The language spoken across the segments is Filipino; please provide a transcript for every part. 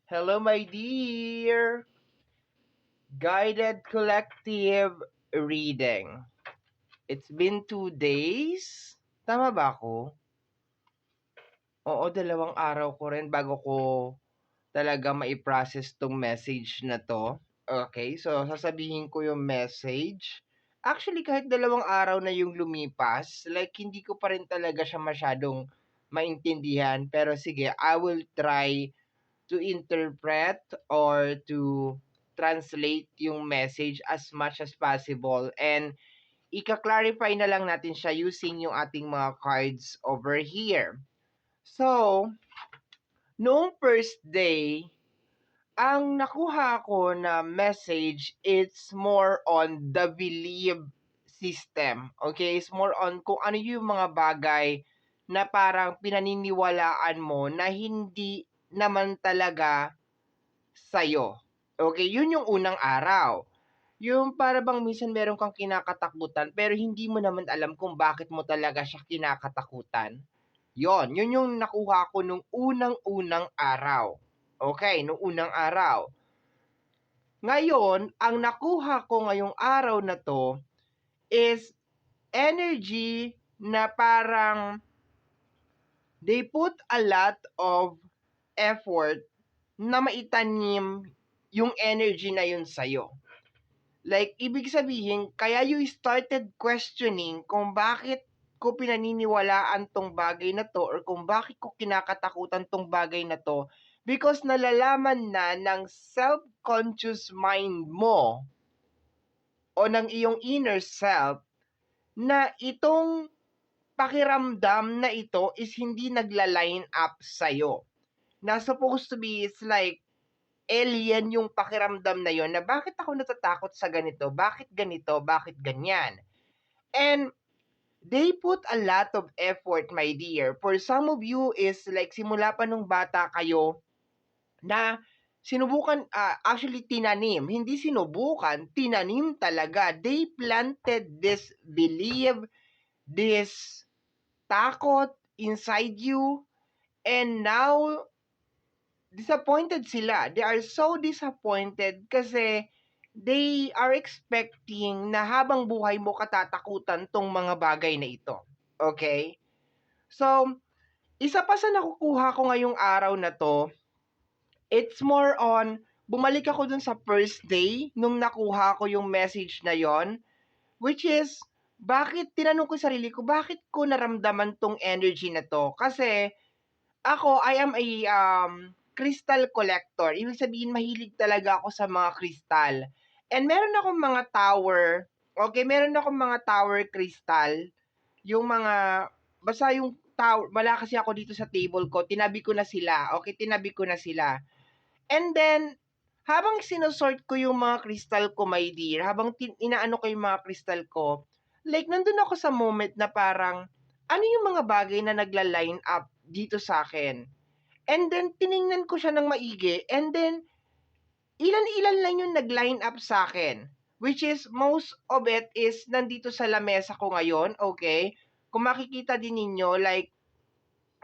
Hello, my dear. Guided collective reading. It's been 2 days. Tama ba ako? Oo, 2 araw ko rin bago ko talaga mai-process tong message na to. Okay, so sasabihin ko yung message. Actually, kahit 2 araw na yung lumipas, like hindi ko pa rin talaga siya masyadong maintindihan. Pero sige, I will try to interpret or to translate yung message as much as possible. And ika-clarify na lang natin siya using yung ating mga cards over here. So, noong first day, ang nakuha ko na message, it's more on the belief system. Okay? It's more on kung ano yung mga bagay na parang pinaniniwalaan mo na hindi naman talaga sa'yo. Okay? Yun yung unang araw. Yung para bang minsan meron kang kinakatakutan pero hindi mo naman alam kung bakit mo talaga siya kinakatakutan. Yun yung nakuha ko nung unang-unang araw. Okay, nung unang araw. Ngayon, ang nakuha ko ngayong araw na to is energy na parang they put a lot of effort na maitanim yung energy na yun sa'yo. Like, ibig sabihin, kaya you started questioning kung bakit ko pinaniniwalaan tong bagay na to or kung bakit ko kinakatakutan tong bagay na to because nalalaman na ng self-conscious mind mo o ng iyong inner self na itong pakiramdam na ito is hindi nagla-line up sa'yo. Na supposed to be, it's like, alien yung pakiramdam na yon na bakit ako natatakot sa ganito, bakit ganito, bakit ganyan. And they put a lot of effort, my dear. For some of you is like simula pa nung bata kayo na sinubukan, actually tinanim, hindi sinubukan, tinanim talaga. They planted this belief, this takot inside you, and now disappointed sila. They are so disappointed kasi they are expecting na habang buhay mo katatakutan tong mga bagay na ito. Okay? So, isa pa sa nakukuha ko ngayong araw na to, it's more on, bumalik ako dun sa first day nung nakuha ko yung message na yon, which is, tinanong ko sarili ko, bakit ko naramdaman tong energy na to? Kasi, ako, I am a crystal collector. Ibig sabihin, mahilig talaga ako sa mga crystal. And meron akong mga tower. Okay, meron akong mga tower crystal. Yung mga, basta yung tower, wala kasi ako dito sa table ko. Tinabi ko na sila. Okay, tinabi ko na sila. And then, habang sinusort ko yung mga crystal ko, my dear, habang inaano ko yung mga crystal ko, like, nandun ako sa moment na parang, ano yung mga bagay na nagla-line up dito sa akin? And then, tiningnan ko siya ng maigi. And then, ilan-ilan lang yung nag-line up sa akin. Which is, most of it is nandito sa lamesa ko ngayon. Okay? Kung makikita din ninyo, like,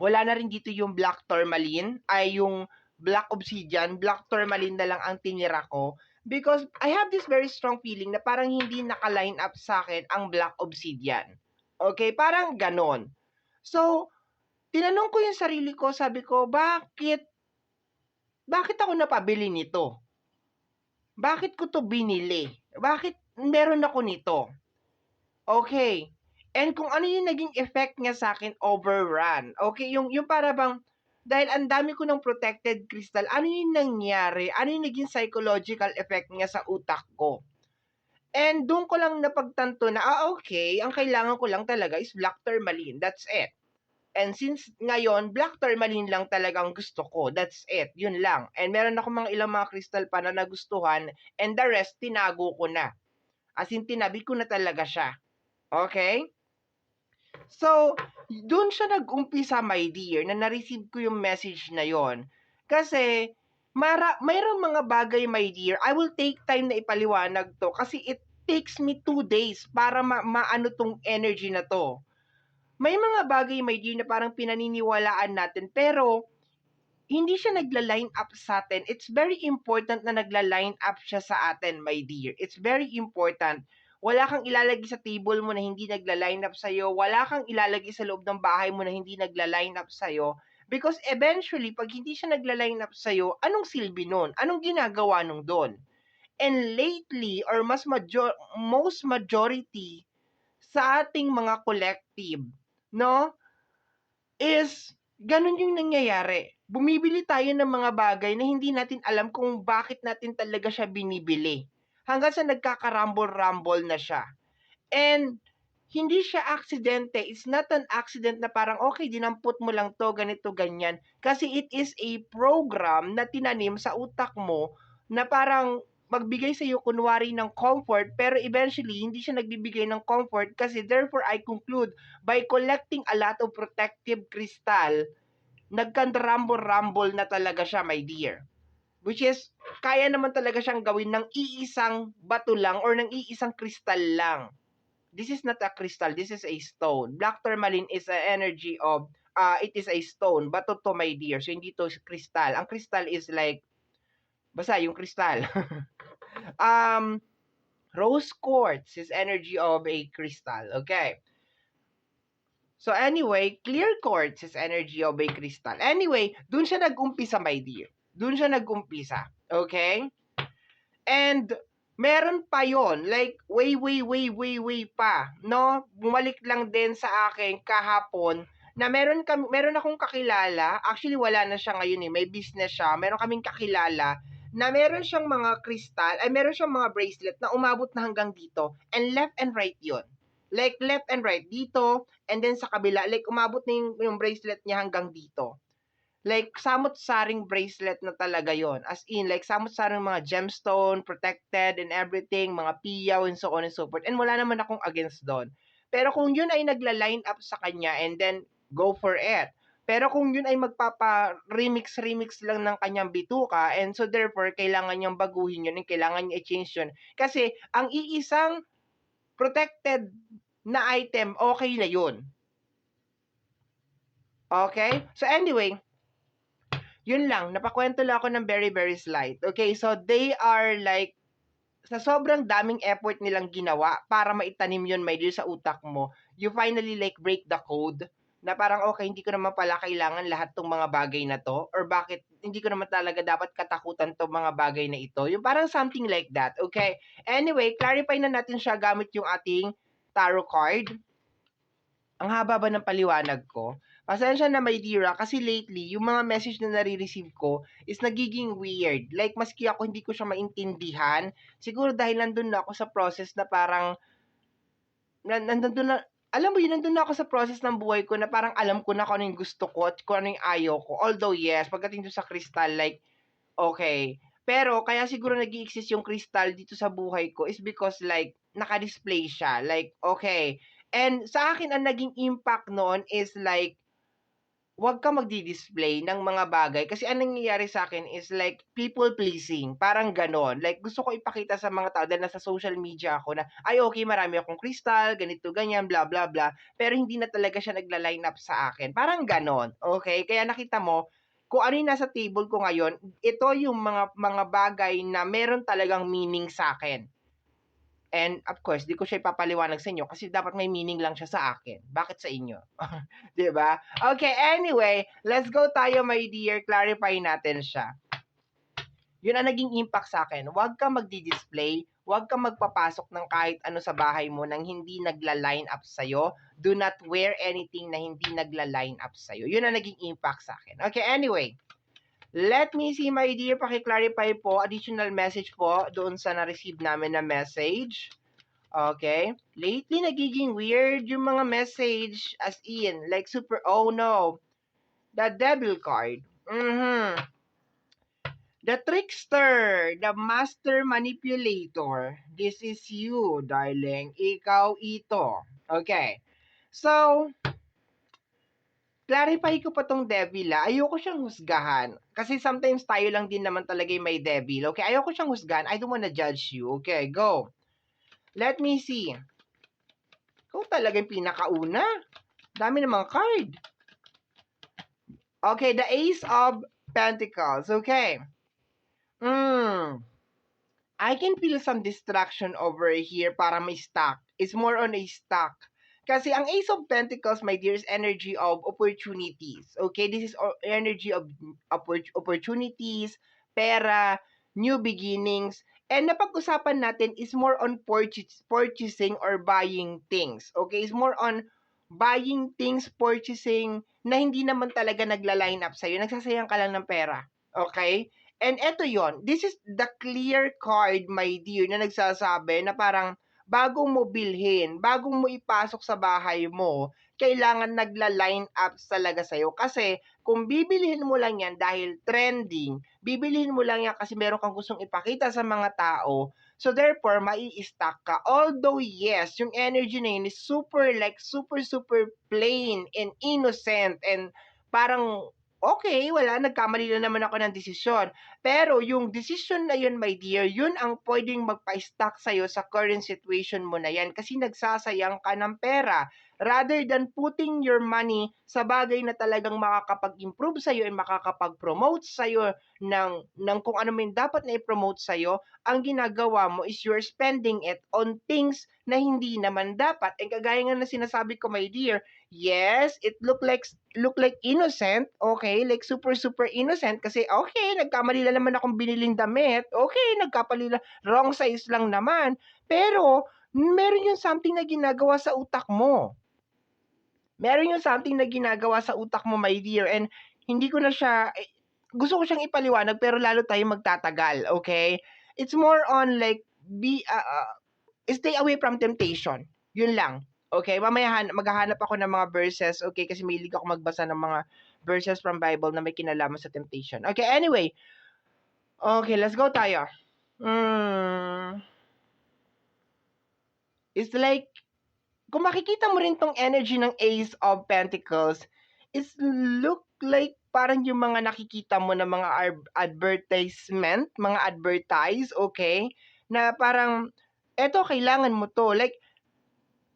wala na rin dito yung black tourmaline. Ay, yung black obsidian. Black tourmaline na lang ang tinira ko. Because I have this very strong feeling na parang hindi naka-line up sa akin ang black obsidian. Okay? Parang ganon. So, tinanong ko yung sarili ko, sabi ko, bakit ako napabili nito? Bakit ko to binili? Bakit meron ako nito? Okay. And kung ano yung naging effect niya sa akin, overrun. Okay, yung para bang, dahil ang dami ko ng protected crystal, ano yung nangyari? Ano yung naging psychological effect niya sa utak ko? And doon ko lang napagtanto na, okay, ang kailangan ko lang talaga is black tourmaline. That's it. And since ngayon, black tourmaline lang talagang gusto ko. That's it. Yun lang. And meron ako mga ilang mga crystal pa na nagustuhan and the rest, tinago ko na. As in, tinabi ko na talaga siya. Okay? So, dun siya nag-umpisa, my dear, na na-receive ko yung message na yon. Kasi, mayroong mga bagay, my dear, I will take time na ipaliwanag to kasi it takes me 2 days para maano tong energy na to. May mga bagay, my dear, na parang pinaniniwalaan natin pero hindi siya nagla-line up sa atin. It's very important na nagla-line up siya sa atin, my dear. It's very important. Wala kang ilalagay sa table mo na hindi nagla-line up sa'yo. Wala kang ilalagay sa loob ng bahay mo na hindi nagla-line up sa'yo. Because eventually, pag hindi siya nagla-line up sa'yo, anong silbi nun? Anong ginagawa nung doon? And lately, or most majority sa ating mga collective, no, is ganun yung nangyayari. Bumibili tayo ng mga bagay na hindi natin alam kung bakit natin talaga siya binibili. Hanggang sa nagkakarambol-rambol na siya. And hindi siya aksidente. It's not an accident na parang, okay, dinampot mo lang to, ganito, ganyan. Kasi it is a program na tinanim sa utak mo na parang magbigay sa iyo kunwari ng comfort, pero eventually, hindi siya nagbibigay ng comfort kasi therefore, I conclude, by collecting a lot of protective crystal, nagka-rumble-rumble na talaga siya, my dear. Which is, kaya naman talaga siyang gawin ng iisang bato lang or ng iisang crystal lang. This is not a crystal, this is a stone. Black tourmaline is an energy of, it is a stone, bato to, my dear. So, hindi to crystal. Ang crystal is like, basta yung crystal. Rose quartz is energy of a crystal. Okay. So anyway, clear quartz is energy of a crystal. Anyway, dun siya nag-umpisa, my dear. Dun siya nag-umpisa. Okay? And meron pa yon, like way pa, no? Bumalik lang din sa akin kahapon na meron akong kakilala, actually wala na siya ngayon may business siya, meron kaming kakilala na meron siyang mga crystal, meron siyang mga bracelet na umabot na hanggang dito, and left and right yon. Like left and right dito, and then sa kabila, like umabot na yung bracelet niya hanggang dito. Like, samot-saring bracelet na talaga yon. As in, like, samot-saring mga gemstone, protected and everything, mga piyaw and so on and so forth. And wala naman akong against doon. Pero kung yun ay nagla-line up sa kanya and then go for it. Pero kung yun ay magpapa-remix lang ng kanyang bituka, and so therefore, kailangan niyang baguhin yun and kailangan niya i-change yun. Kasi, ang iisang protected na item, okay na yun. Okay? So anyway, yun lang, napakwento lang ako ng very slight. Okay, so they are like, sa sobrang daming effort nilang ginawa para maitanim yun, my dear, sa utak mo, you finally like break the code na parang, okay, hindi ko naman pala kailangan lahat tong mga bagay na to, or bakit hindi ko naman talaga dapat katakutan tong mga bagay na ito. Yung parang something like that, okay? Anyway, clarify na natin siya gamit yung ating tarot card. Ang haba ba ng paliwanag ko? Pasensya na, my dear, kasi lately, yung mga message na nare-receive ko is nagiging weird. Like, maski ako hindi ko siya maintindihan, siguro dahil nandun na ako sa process na parang, nandun na, alam mo yun, nandun na ako sa process ng buhay ko na parang alam ko na kung ano yung gusto ko at kung ano yung ayaw ko. Although, yes, pagdating doon sa crystal, like, okay. Pero, kaya siguro nag-i-exist yung crystal dito sa buhay ko is because, like, naka-display siya. Like, okay. And sa akin, ang naging impact noon is like, wag ka magdi-display ng mga bagay. Kasi anong nangyayari sa akin is like, people pleasing. Parang ganon. Like, gusto ko ipakita sa mga tao dahil nasa social media ako na, ay okay, marami akong crystal, ganito, ganyan, blah, blah, blah. Pero hindi na talaga siya nagla-line up sa akin. Parang ganon. Okay? Kaya nakita mo, kung ano yung nasa table ko ngayon, ito yung mga bagay na meron talagang meaning sa akin. And of course, di ko siya ipapaliwanag sa inyo kasi dapat may meaning lang siya sa akin. Bakit sa inyo? 'Di ba? Okay, anyway, let's go tayo, my dear. Clarify natin siya. Yun ang naging impact sa akin. Huwag ka magdi-display, huwag ka magpapasok ng kahit ano sa bahay mo nang hindi nagla-line up sa'yo. Do not wear anything na hindi nagla-line up sa'yo. Yun ang naging impact sa akin. Okay, anyway. Let me see, my dear, paki-clarify po, additional message po doon sa na-receive namin na message. Okay? Lately, nagiging weird yung mga message as in, like super, oh no, the devil card. The trickster, the master manipulator. This is you, darling. Ikaw ito. Okay. So, clarify ko pa tong devil ayoko siyang husgahan. Kasi sometimes tayo lang din naman talaga yung may devil. Okay, ayoko siyang husgahan. I don't wanna judge you. Okay, go. Let me see. Ikaw talaga yung pinakauna. Dami ng mga card. Okay, the Ace of Pentacles. Okay. I can feel some distraction over here para may stock. It's more on a stock. Kasi ang Ace of Pentacles, my dear, is energy of opportunities. Okay? This is energy of opportunities, pera, new beginnings. And napag-usapan natin is more on purchasing or buying things. Okay? It's more on buying things, purchasing na hindi naman talaga nagla-line up sa'yo. Nagsasayang ka lang ng pera. Okay? And eto yon, this is the clear card, my dear, na nagsasabi na parang bago mo bilhin, bago mo ipasok sa bahay mo, kailangan nagla-line up talaga sa'yo. Kasi kung bibilihin mo lang yan dahil trending, bibilihin mo lang yan kasi meron kang gustong ipakita sa mga tao, so therefore, mai-stack ka. Although, yes, yung energy na yun is super plain and innocent and parang okay, wala, nagkamali na naman ako ng desisyon. Pero yung decision na yun, my dear, yun ang pwedeng magpa-stuck sa'yo sa current situation mo na yan kasi nagsasayang ka ng pera. Rather than putting your money sa bagay na talagang makakapag-improve sa'yo and makakapag-promote sa'yo ng kung ano man dapat na i-promote sa'yo, ang ginagawa mo is you're spending it on things na hindi naman dapat. And kagaya nga na sinasabi ko, my dear, yes, it look like innocent, okay, like super innocent kasi okay, nagkamali lang naman akong biniling damit, okay, nagkapali lang, wrong size lang naman, pero meron yung something na ginagawa sa utak mo. Meron yung something na ginagawa sa utak mo, my dear, and hindi ko na siya, gusto ko siyang ipaliwanag pero lalo tayo magtatagal, okay? It's more on like, stay away from temptation. Yun lang. Okay, mamaya maghahanap ako ng mga verses, okay, kasi mahilig ako magbasa ng mga verses from Bible na may kinalaman sa temptation. Okay, anyway. Okay, let's go tayo. It's like, kung makikita mo rin tong energy ng Ace of Pentacles, it's look like parang yung mga nakikita mo na mga advertisement, mga advertise, okay, na parang, eto, kailangan mo to. Like,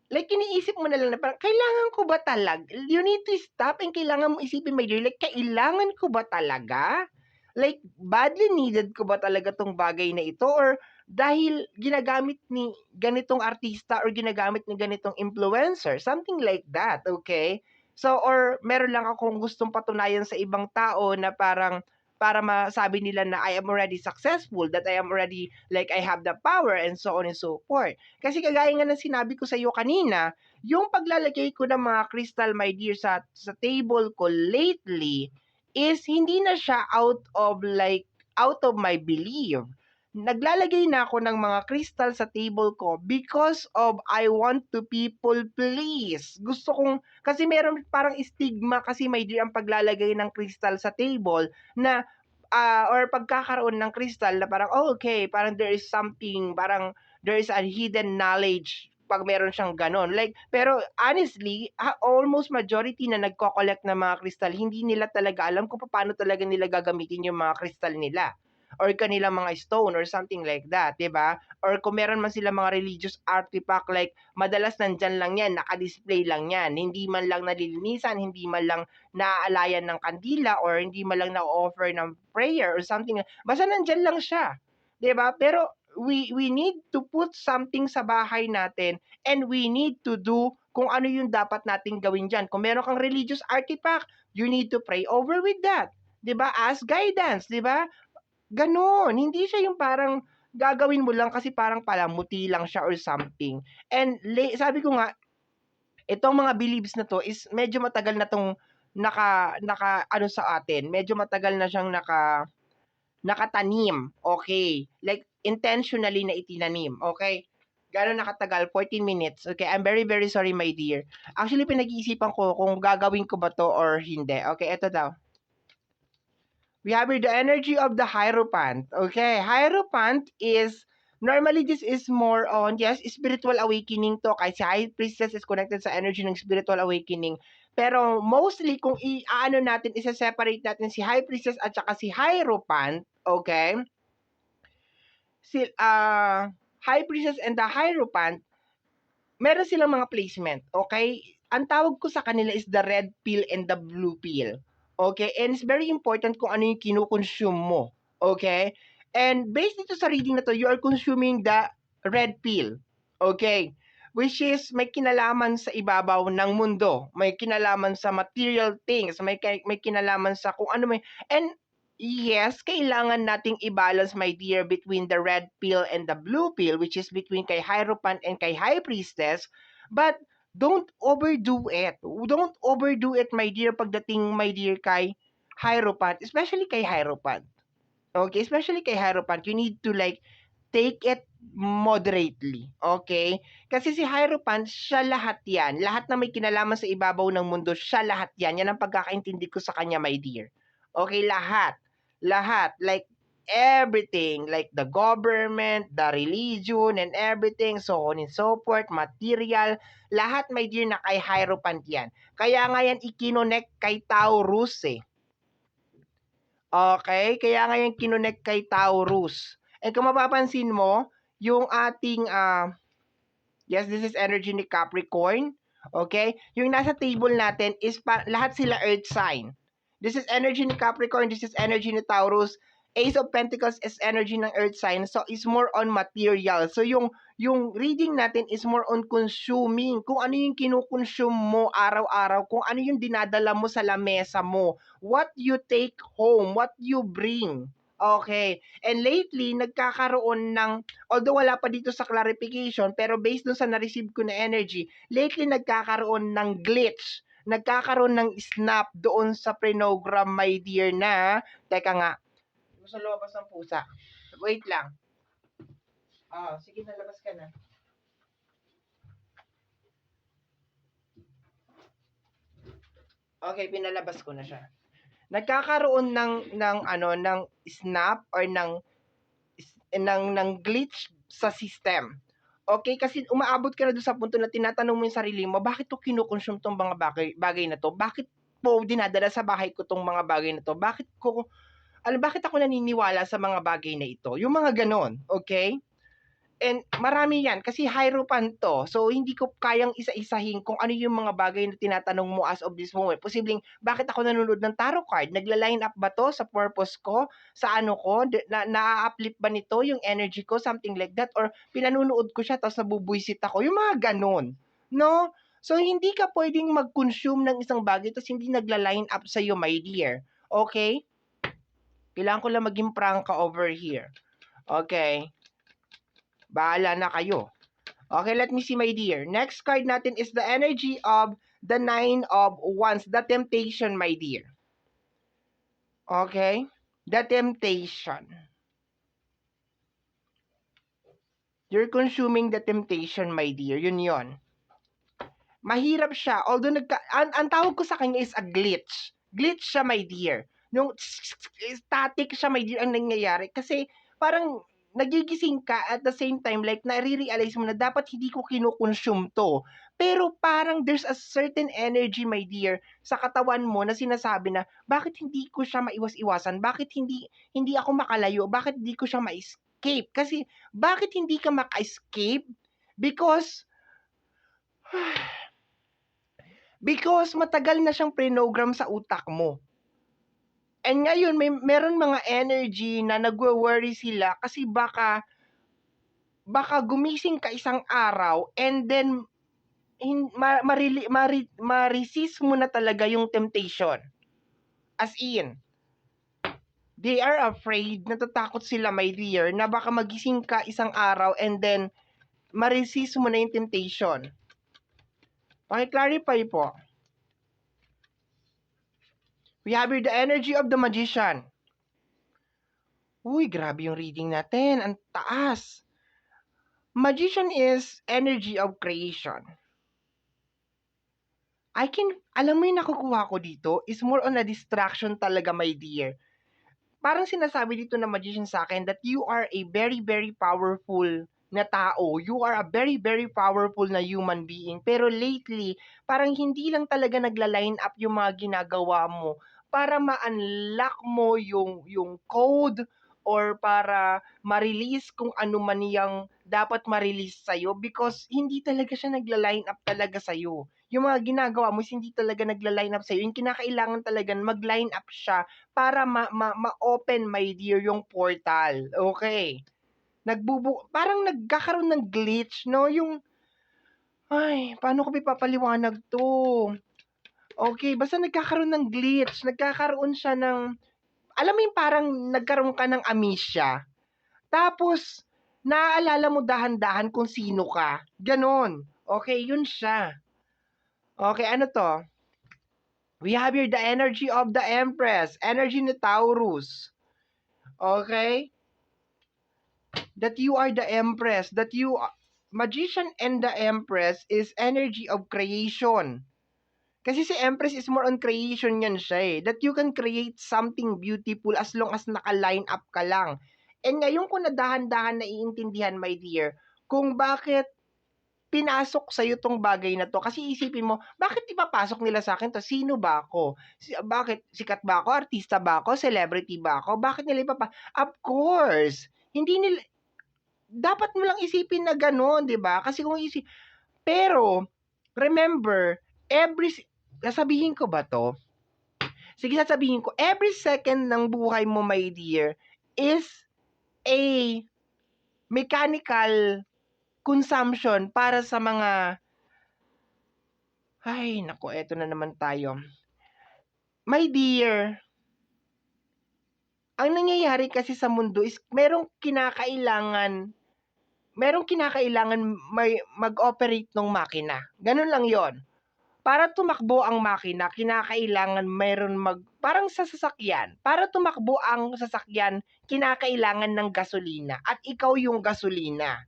iniisip mo na lang na parang, kailangan ko ba talaga? You need to stop and kailangan mo isipin, my dear, like, kailangan ko ba talaga? Like, badly needed ko ba talaga tong bagay na ito? Or dahil ginagamit ni ganitong artista or ginagamit ni ganitong influencer? Something like that, okay? So, or meron lang akong gustong patunayan sa ibang tao na parang, para masabi nila na I am already successful, that I am already, like, I have the power, and so on and so forth. Kasi kagaya nga ng sinabi ko sa iyo kanina, yung paglalagay ko ng mga crystal, my dear, sa table ko lately is hindi na siya out of my belief. Naglalagay na ako ng mga crystal sa table ko because of I want to people please. Gusto kong, kasi meron parang stigma kasi, my dear, ang paglalagay ng crystal sa table na or pagkakaroon ng crystal na parang, oh, okay, parang there is something, parang there is a hidden knowledge pag meron siyang ganon. Like, pero honestly, almost majority na nagko-collect ng mga crystal, hindi nila talaga alam kung paano talaga nila gagamitin yung mga crystal nila or kanilang mga stone or something like that, 'di ba? Or kung meron man sila mga religious artifact, like madalas nandyan lang yan, naka-display lang yan, hindi man lang nalilinisan, hindi man lang naaalayan ng kandila or hindi man lang na-offer ng prayer or something. Basta nandyan lang siya, 'di ba? Pero we need to put something sa bahay natin and we need to do kung ano yung dapat nating gawin diyan. Kung meron kang religious artifact, you need to pray over with that. 'Di ba? Ask guidance, 'di ba? Gano'n, hindi siya yung parang gagawin mo lang kasi parang palamuti lang siya or something. And sabi ko nga, itong mga beliefs na 'to is medyo matagal na 'tong naka-ano sa atin, medyo matagal na siyang nakatanim, okay? Like intentionally na itinanim, okay? Gaano nakatagal? 14 minutes. Okay, I'm very, very sorry, my dear. Actually, pinag-iisipan ko kung gagawin ko ba 'to or hindi. Okay, eto daw. We have here the energy of the Hierophant. Okay, Hierophant is, normally this is more on, yes, spiritual awakening to. Kasi High Priestess is connected sa energy ng spiritual awakening. Pero mostly, kung i-ano natin, isa-separate natin si High Priestess at saka si Hierophant, okay? Si, High Priestess and the Hierophant, meron silang mga placement, okay? Ang tawag ko sa kanila is the red pill and the blue pill. Okay? And it's very important kung ano yung kinukonsume mo. Okay? And based dito sa reading na to, you are consuming the red pill. Okay? Which is may kinalaman sa ibabaw ng mundo. May kinalaman sa material things. May kinalaman sa kung ano may... And yes, kailangan nating i-balance, my dear, between the red pill and the blue pill, which is between kay Hierophant and kay High Priestess. But don't overdo it. Don't overdo it, my dear, pagdating, my dear, kay Hierophant, especially kay Hierophant. Okay, especially kay Hierophant, you need to like take it moderately. Okay? Kasi si Hierophant, siya lahat yan. Lahat na may kinalaman sa ibabaw ng mundo, siya lahat yan. Yan ang pagkakaintindi ko sa kanya, my dear. Okay, lahat. Lahat. Like, everything. Like the government, the religion, and everything. So on and so forth. Material. Lahat, my dear, na kay Hierophant yan. Kaya nga yan ikinonect kay Taurus eh. Okay? Kaya nga yan kinonect kay Taurus. And kung mapapansin mo, yung ating, yes, this is energy ni Capricorn. Okay? Yung nasa table natin is lahat sila earth sign. This is energy ni Capricorn, this is energy ni Taurus. Ace of Pentacles is energy ng earth sign, so it's more on material. So yung reading natin is more on consuming. Kung ano yung kinukonsume mo araw-araw, kung ano yung dinadala mo sa lamesa mo, what you take home, what you bring. Okay. And lately, nagkakaroon ng, although wala pa dito sa clarification, pero based dun sa na-receive ko na energy, lately nagkakaroon ng glitch. Nagkakaroon ng snap doon sa prenogram, my dear, na, teka nga, gusto lumabas ng pusa. Wait lang. Sige, nalabas ka na. Okay, pinalabas ko na siya. Nagkakaroon ng snap or ng glitch sa system. Okay, kasi umaabot ka na doon sa punto na tinatanong mo yung sarili mo, bakit to kinukonsume tong mga bagay na to? Bakit po dinadala sa bahay ko tong mga bagay na to? Bakit ako naniniwala sa mga bagay na ito? Yung mga ganon, okay? And marami yan kasi Hierophant to. So hindi ko kayang isa-isahin kung ano yung mga bagay na tinatanong mo as of this moment. Posibleng bakit ako nanonood ng tarot card? Nagla-line up ba to sa purpose ko? Sa ano ko? Na-uplift ba nito yung energy ko? Something like that. Or pinanunood ko siya tapos nabubuisit ako. Yung mga ganon. No? So hindi ka pwedeng mag-consume ng isang bagay tapos hindi nagla-line up sa'yo, my dear. Okay? Kailangan ko lang maging prangka over here. Okay? Bahala na kayo. Okay, let me see, my dear. Next card natin is the energy of the Nine of Wands. The Temptation, my dear. Okay? The Temptation. You're consuming the temptation, my dear. Yun. Mahirap siya. Although, ang tawag ko sa kanya is a glitch. Glitch siya, my dear. Nung static siya, my dear, ang nangyayari. Kasi, parang, nagigising ka at the same time, like, nare-realize mo na dapat hindi ko kinukonsume to. Pero parang there's a certain energy, my dear, sa katawan mo na sinasabi na, bakit hindi ko siya maiwas-iwasan? Bakit hindi ako makalayo? Bakit hindi ko siya ma-escape? Kasi, bakit hindi ka maka-escape? Because matagal na siyang prenogram sa utak mo. And ngayon, meron mga energy na nagwo-worry sila kasi baka gumising ka isang araw and then ma-resist mo na talaga yung temptation. As in, they are afraid, natatakot sila, my dear, na baka magising ka isang araw and then ma-resist mo na yung temptation. Paki-clarify po. We have here the energy of the Magician. Uy, grabe yung reading natin. Ang taas. Magician is energy of creation. Alam mo yung nakukuha ko dito is more on a distraction talaga, my dear. Parang sinasabi dito na Magician sa akin that you are a very, very powerful na tao. You are a very, very powerful na human being. Pero lately, parang hindi lang talaga nagla-line up yung mga ginagawa mo para ma-unlock mo yung code or para ma-release kung ano man yang dapat ma-release sa'yo because hindi talaga siya nagla-line up talaga sa'yo. Yung mga ginagawa mo is hindi talaga nagla-line up sa'yo. Yung kinakailangan talaga mag-line up siya para ma-open, my dear, yung portal. Okay. Parang nagkakaroon ng glitch, no? Ay, paano ko ipapaliwanag to? Okay, basta nagkakaroon ng glitch. Nagkakaroon siya ng, alam mo yung parang nagkaroon ka ng amnesia. Tapos, naaalala mo dahan-dahan kung sino ka. Ganon. Okay, yun siya. Okay, ano to? We have here the energy of the Empress. Energy ni Taurus. Okay? That you are the Empress. Magician and the Empress is energy of creation. Kasi si Empress is more on creation yan siya eh. That you can create something beautiful as long as naka-line up ka lang. And ngayon ko na dahan-dahan naiintindihan, my dear, kung bakit pinasok sa'yo tong bagay na to. Kasi isipin mo, bakit ipapasok nila sa akin to? Sino ba ako? Bakit? Sikat ba ako? Artista ba ako? Celebrity ba ako? Bakit nila Of course! Hindi nila, dapat mo lang isipin na gano'n, di ba? Kasi kung pero, remember, sasabihin ko ba to? Sige, sasabihin ko, every second ng buhay mo, my dear, is a mechanical consumption para sa mga, ay, naku, eto na naman tayo. My dear, ang nangyayari kasi sa mundo is merong kinakailangan mag-operate ng makina. Ganun lang yon. Para tumakbo ang makina, kinakailangan parang sa sasakyan. Para tumakbo ang sasakyan, kinakailangan ng gasolina. At ikaw yung gasolina.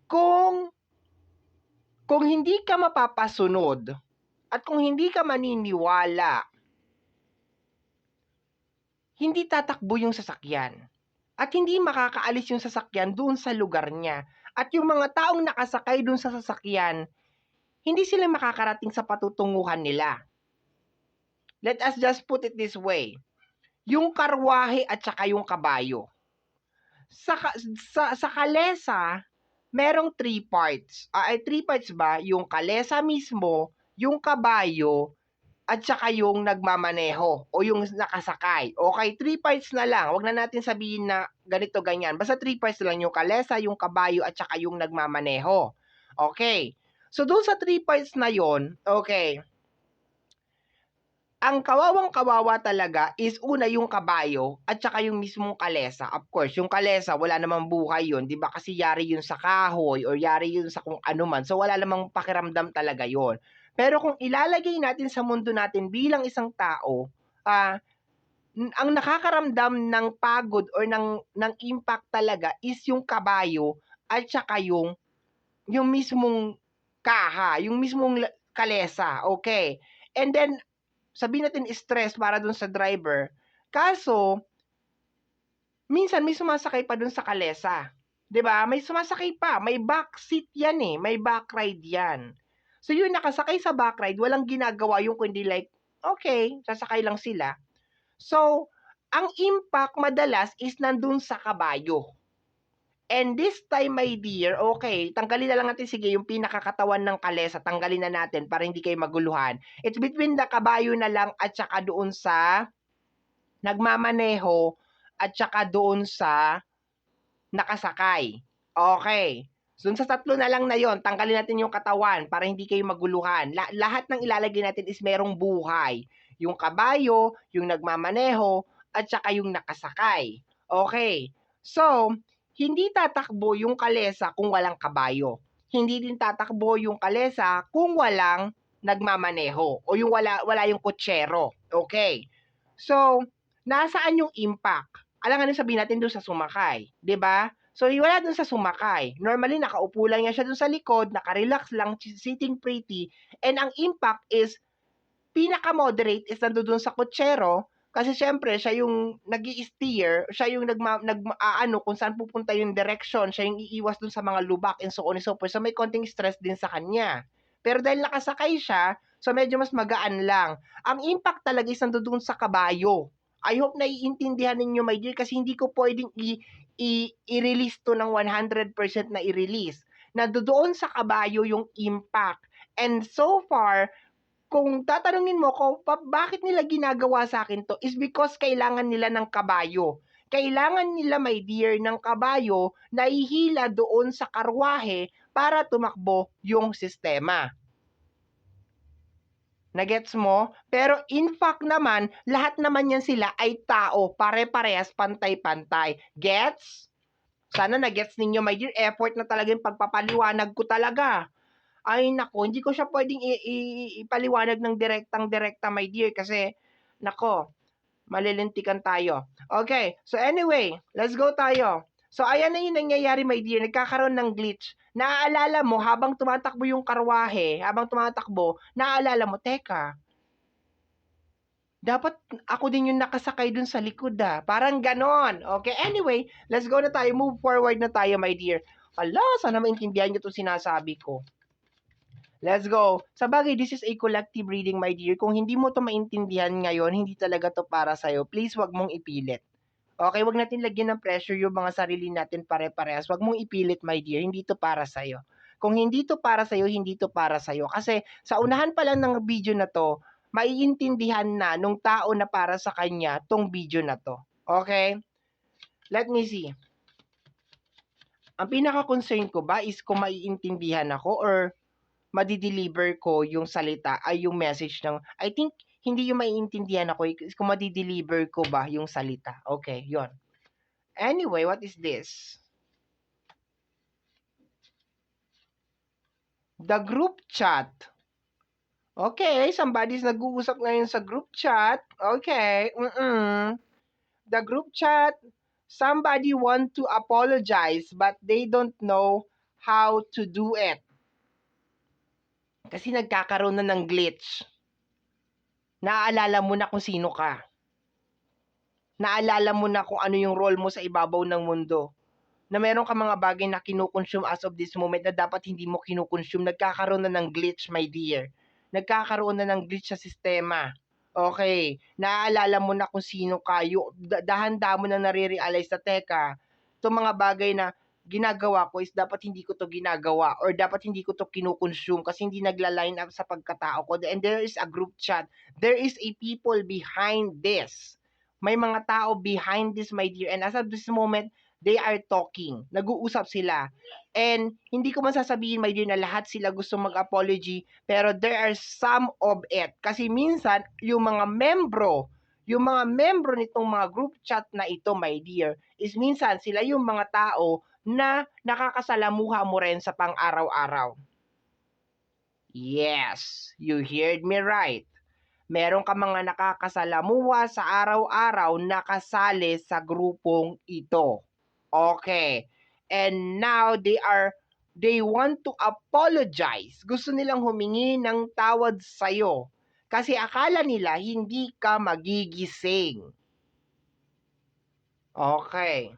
Kung hindi ka mapapasunod, at kung hindi ka maniniwala, hindi tatakbo yung sasakyan. At hindi makakaalis yung sasakyan doon sa lugar niya. At yung mga taong nakasakay doon sa sasakyan, hindi sila makakarating sa patutunguhan nila. Let us just put it this way. Yung karwahe at saka yung kabayo. Sa kalesa, merong 3 parts. 3 parts ba? Yung kalesa mismo, yung kabayo, at saka yung nagmamaneho o yung nakasakay. Okay, 3 parts na lang. Huwag na natin sabihin na ganito, ganyan. Basta 3 parts lang. Yung kalesa, yung kabayo, at saka yung nagmamaneho. Okay. So, doon sa 3 parts na yon, okay, ang kawawang-kawawa talaga is una yung kabayo at saka yung mismong kalesa. Of course, yung kalesa, wala namang buhay yun. Di ba? Kasi yari yun sa kahoy or yari yun sa kung ano man. So, wala namang pakiramdam talaga yon. Pero kung ilalagay natin sa mundo natin bilang isang tao, ang nakakaramdam ng pagod or ng impact talaga is yung kabayo at saka yung mismong kaha, yung mismong kalesa. Okay. And then, sabihin natin stress para dun sa driver. Kaso, minsan may sumasakay pa dun sa kalesa. 'Di ba? May sumasakay pa. May back seat yan eh. May back ride yan. So, yung nakasakay sa back ride, walang ginagawa yung kundi like, okay, sasakay lang sila. So, ang impact madalas is nandun sa kabayo. And this time, my dear, okay, tanggalin na lang natin, sige, yung pinakakatawan ng kalesa, tanggalin na natin para hindi kayo maguluhan. It's between the kabayo na lang at saka doon sa nagmamaneho at saka doon sa nakasakay. Okay. So, sa tatlo na lang na yon, tanggalin natin yung katawan para hindi kayo maguluhan. Lahat ng ilalagay natin is merong buhay. Yung kabayo, yung nagmamaneho, at saka yung nakasakay. Okay. So, hindi tatakbo yung kalesa kung walang kabayo. Hindi din tatakbo yung kalesa kung walang nagmamaneho o yung wala yung kutsero. Okay. So, nasaan yung impact? Alangan sabihin natin doon sa sumakay, 'di ba? So, wala doon sa sumakay. Normally, nakaupo lang niya siya doon sa likod, naka-relax lang, sitting pretty, and ang impact is pinaka-moderate is nandoon sa kutsero. Kasi syempre, siya yung nag-i-steer, siya yung kung saan pupunta yung direction, siya yung iiwas dun sa mga lubak and so on and so forth. So may konting stress din sa kanya. Pero dahil nakasakay siya, so medyo mas magaan lang. Ang impact talaga is nandoon sa kabayo. I hope naiintindihan ninyo, my dear, kasi hindi ko pwedeng i-release to ng 100% na i-release. Na doon sa kabayo yung impact. And so far, kung tatanungin mo ko, bakit nila ginagawa sa akin to, is because kailangan nila ng kabayo. Kailangan nila, my dear, ng kabayo na ihila doon sa karwahe para tumakbo yung sistema. Nagets mo? Pero in fact naman, lahat naman yan sila ay tao, pare-parehas, pantay-pantay. Gets? Sana nagets ninyo, my dear. Effort na talaga yung pagpapaliwanag ko talaga. Ay nako, hindi ko siya pwedeng ipaliwanag ng direktang-direkta, my dear, kasi nako, malilintikan tayo. Okay, so anyway, let's go tayo. So ayan na yung nangyayari, my dear, nagkakaroon ng glitch. Naaalala mo, habang tumatakbo yung karwahe, habang tumatakbo, naaalala mo, teka, dapat ako din yung nakasakay dun sa likod Parang ganon. Okay, anyway, let's go na tayo, move forward na tayo, my dear. Hala, sana maintindihan nyo itong sinasabi ko. Let's go. Sabagay, this is a collective reading, my dear. Kung hindi mo to maintindihan ngayon, hindi talaga to para sa'yo. Please, wag mong ipilit. Okay, wag natin lagyan ng pressure yung mga sarili natin pare-parehas. Wag mong ipilit, my dear. Hindi to para sa'yo. Kung hindi to para sa'yo, hindi to para sa'yo. Kasi sa unahan pa lang ng video na to, maiintindihan na nung tao na para sa kanya tong video na to. Okay? Let me see. Ang pinaka-concern ko ba is kung maiintindihan ako or madideliver ko yung salita ay yung message ng, I think, hindi yung maiintindihan ako kung madideliver ko ba yung salita. Okay, yon. Anyway, what is this? The group chat. Okay, somebody's nag-uusap ngayon sa group chat. Okay, The group chat, somebody want to apologize but they don't know how to do it. Kasi nagkakaroon na ng glitch. Naaalala mo na kung sino ka. Naalala mo na kung ano yung role mo sa ibabaw ng mundo. Na meron ka mga bagay na kinukonsume as of this moment na dapat hindi mo kinukonsume. Nagkakaroon na ng glitch, my dear. Nagkakaroon na ng glitch sa sistema. Okay. Naaalala mo na kung sino ka. Dahan-dahan mo na nare-realize na, teka, itong mga bagay na ginagawa ko is dapat hindi ko to ginagawa or dapat hindi ko to kinukonsume kasi hindi nagla-line up sa pagkatao ko. And there is a group chat. There is a people behind this. May mga tao behind this, my dear. And as of this moment, they are talking. Nag-uusap sila. And hindi ko man sasabihin, my dear, na lahat sila gusto mag-apology, pero there are some of it. Kasi minsan, yung mga membro nitong mga group chat na ito, my dear, is minsan sila yung mga tao na nakakasalamuha mo rin sa pang-araw-araw. Yes, you heard me right. Meron ka mga nakakasalamuha sa araw-araw na kasali sa grupong ito. Okay. And now they want to apologize. Gusto nilang humingi ng tawad sa'yo. Kasi akala nila hindi ka magigising. Okay.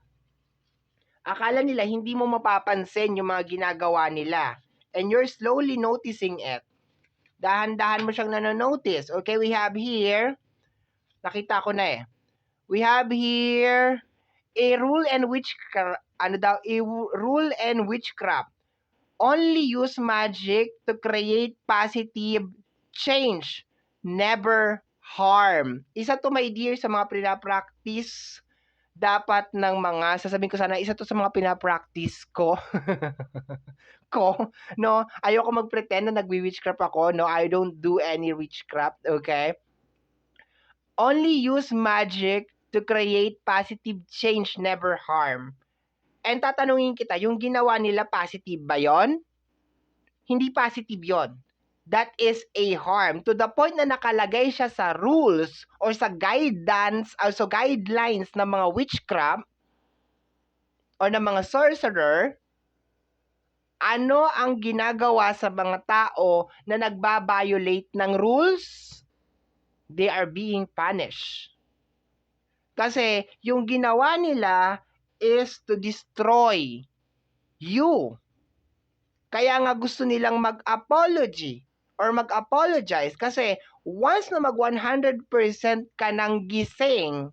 Akala nila hindi mo mapapansin yung mga ginagawa nila. And you're slowly noticing it. Dahan-dahan mo siyang nanonotice. Okay, we have here, nakita ko na we have here a rule and witchcraft. A rule and witchcraft. Only use magic to create positive change. Never harm. Isa to, my dear, sa mga pinapractice dapat ng mga, sasabihin ko sana, isa to sa mga pinapractice ko. No? Ayoko mag-pretend na nagwi-witchcraft ako. No, I don't do any witchcraft, okay? Only use magic to create positive change, never harm. And tatanungin kita, yung ginawa nila positive ba yon? Hindi positive yon. That is a harm. To the point na nakalagay siya sa rules or sa guidance, also guidelines ng mga witchcraft or ng mga sorcerer, ano ang ginagawa sa mga tao na nagba-violate ng rules? They are being punished. Kasi yung ginawa nila is to destroy you. Kaya nga gusto nilang mag-apology or mag-apologize. Kasi once na mag 100% ka ng gising,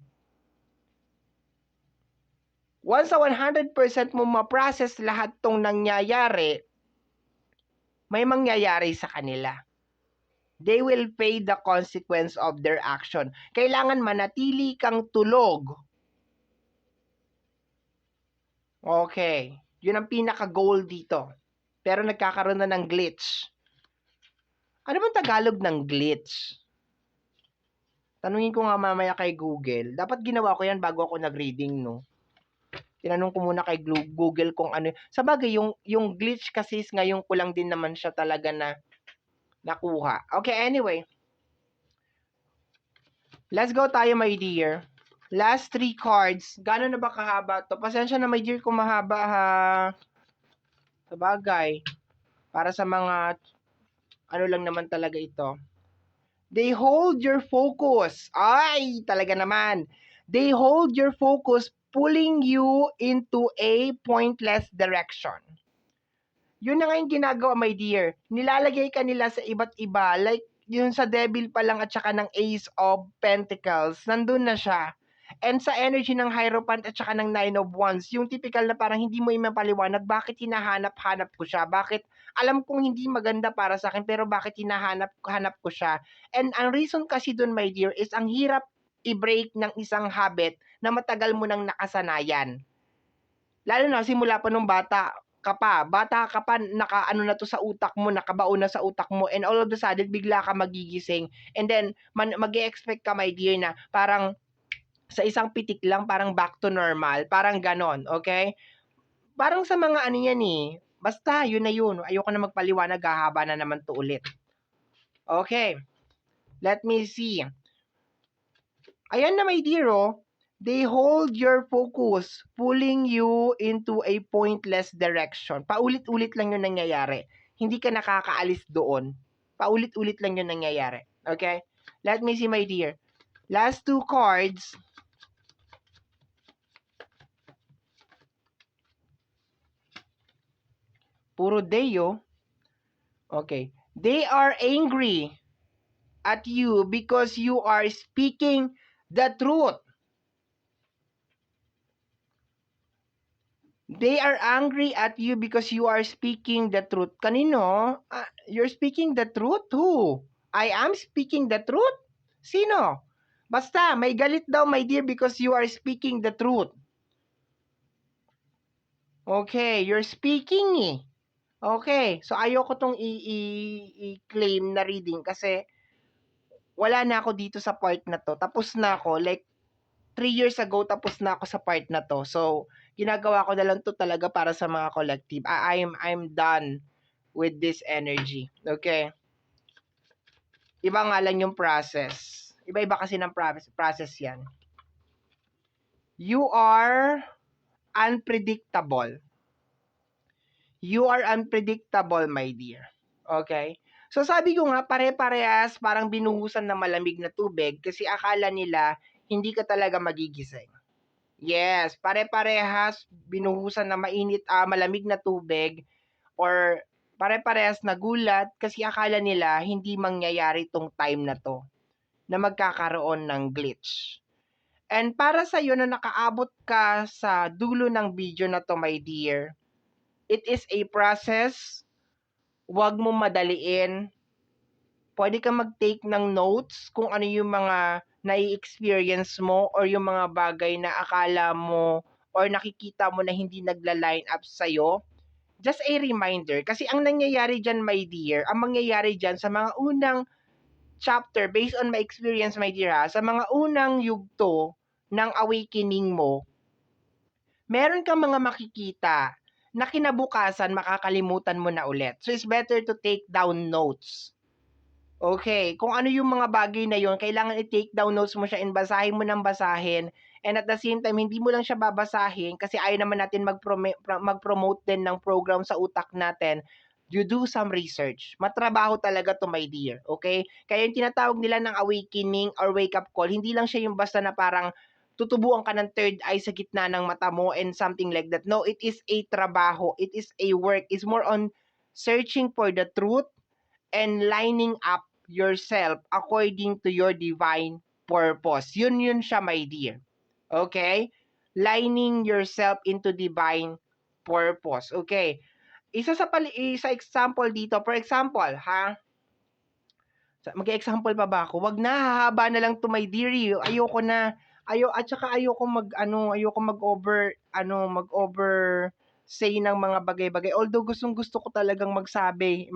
once sa 100% mo ma-process lahat tong nangyayari, may mangyayari sa kanila. They will pay the consequence of their action. Kailangan manatili kang tulog. Okay. Yun ang pinaka-goal dito. Pero nagkakaroon na ng glitch. Ano bang Tagalog ng glitch? Tanungin ko nga mamaya kay Google. Dapat ginawa ko yan bago ako nag-reading, no? Tinanong ko muna kay Google kung ano. Sabagay, yung glitch kasi ngayon ko lang din naman siya talaga na nakuha. Okay, anyway. Let's go tayo, my dear. Last 3 cards. Gano'n na ba kahaba to? Pasensya na, my dear, kung mahaba ha. Sabagay. Para sa mga, ano lang naman talaga ito. They hold your focus. Ay, talaga naman. They hold your focus, pulling you into a pointless direction. Yun na nga yung ginagawa, my dear. Nilalagay ka nila sa iba't iba. Like, yun sa Devil pa lang at saka ng Ace of Pentacles, nandun na siya. And sa energy ng Hierophant at saka ng Nine of Wands, yung typical na parang hindi mo mapaliwanag, bakit hinahanap-hanap ko siya? Bakit alam kong hindi maganda para sa akin, pero bakit hinahanap ko siya? And ang reason kasi dun, my dear, is ang hirap i-break ng isang habit na matagal mo nang nakasanayan. Lalo na simula pa nung bata ka pa, nakaano na to sa utak mo, nakabaon na sa utak mo, and all of a sudden, bigla ka magigising. And then, mag-e-expect ka, my dear, na parang sa isang pitik lang, parang back to normal, parang ganon, okay? Parang sa mga ano yan eh, basta yun na yun, ayoko na magpaliwanag, hahaba na naman to ulit. Okay, let me see. Ayan na, my dear, oh. They hold your focus, pulling you into a pointless direction. Paulit-ulit lang yung nangyayari. Hindi ka nakakaalis doon. Paulit-ulit lang yung nangyayari. Okay? Let me see, my dear. Last 2 cards. Puro they, oh. Okay. They are angry at you because you are speaking the truth. They are angry at you because you are speaking the truth. Kanino? You're speaking the truth? Who? I am speaking the truth? Sino? Basta, may galit daw, my dear, because you are speaking the truth. Okay, you're speaking eh. Okay, so ayoko tong i-claim na reading kasi wala na ako dito sa part na to. Tapos na ako, like 3 years ago, tapos na ako sa part na to. So, ginagawa ko na lang to talaga para sa mga collective. I'm done with this energy. Okay? Iba nga lang yung process. Iba-iba kasi ng process yan. You are unpredictable. You are unpredictable, my dear. Okay? So, sabi ko nga, pare-parehas, parang binuhusan ng malamig na tubig kasi akala nila hindi ka talaga magigising. Yes, pare-parehas binuhusan na malamig na tubig, or pare-parehas nagulat kasi akala nila hindi mangyayari tong time na to na magkakaroon ng glitch. And para sa iyo na nakaabot ka sa dulo ng video na to, my dear, it is a process. Huwag mo madaliin. Pwede kang mag-take ng notes kung ano yung mga nai-experience mo or yung mga bagay na akala mo or nakikita mo na hindi nagla-line up sa'yo. Just a reminder. Kasi ang nangyayari dyan, my dear, ang mangyayari dyan sa mga unang chapter, based on my experience, my dear, sa mga unang yugto ng awakening mo, meron kang mga makikita na kinabukasan makakalimutan mo na ulit. So it's better to take down notes. Okay, kung ano yung mga bagay na yon, kailangan i-take down notes mo siya and basahin mo ng basahin. And at the same time, hindi mo lang siya babasahin kasi ayaw naman natin mag-promote din ng program sa utak natin. You do some research. Matrabaho talaga to, my dear. Okay? Kaya yung tinatawag nila ng awakening or wake-up call, hindi lang siya yung basta na parang tutubuan ka ng third eye sa gitna ng mata mo and something like that. No, it is a trabaho. It is a work. It's more on searching for the truth and lining up yourself according to your divine purpose. Yun siya, my dear. Okay? Lining yourself into divine purpose. Okay? Isa example dito. For example, ha? Mag-example pa ba ako? Wag na, hahaba na lang to, my dearie. Ayoko na. At saka ayoko mag-over say ng mga bagay-bagay. Although gustong-gusto ko talagang magsabi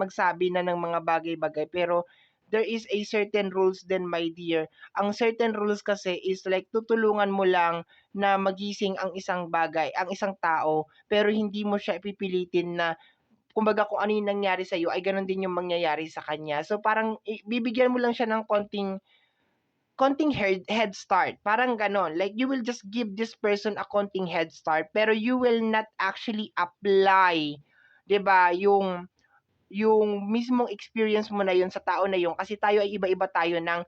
na ng mga bagay-bagay, pero there is a certain rules then, my dear. Ang certain rules kasi is like tutulungan mo lang na magising ang isang bagay, ang isang tao, pero hindi mo siya pipilitin na kumbaga kung ano yung nangyari sa'yo ay gano'n din yung mangyayari sa kanya. So parang bibigyan mo lang siya ng konting head start. Parang gano'n. Like you will just give this person a konting head start pero you will not actually apply, 'di ba, yung mismong experience mo na yun sa tao na yun kasi tayo ay iba-iba tayo ng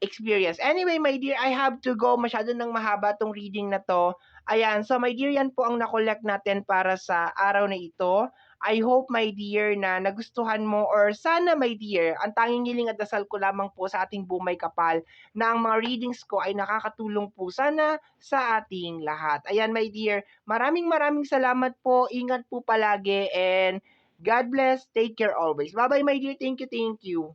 experience. Anyway, my dear, I have to go. Masyado nang mahaba tong reading na to. Ayan, so my dear, yan po ang nakolect natin para sa araw na ito. I hope, my dear, na nagustuhan mo or sana, my dear, ang tanging hiling at dasal ko lamang po sa ating Bumay Kapal na ang mga readings ko ay nakakatulong po sana sa ating lahat. Ayan, my dear, maraming salamat po. Ingat po palagi and God bless. Take care always. Bye-bye, my dear. Thank you, thank you.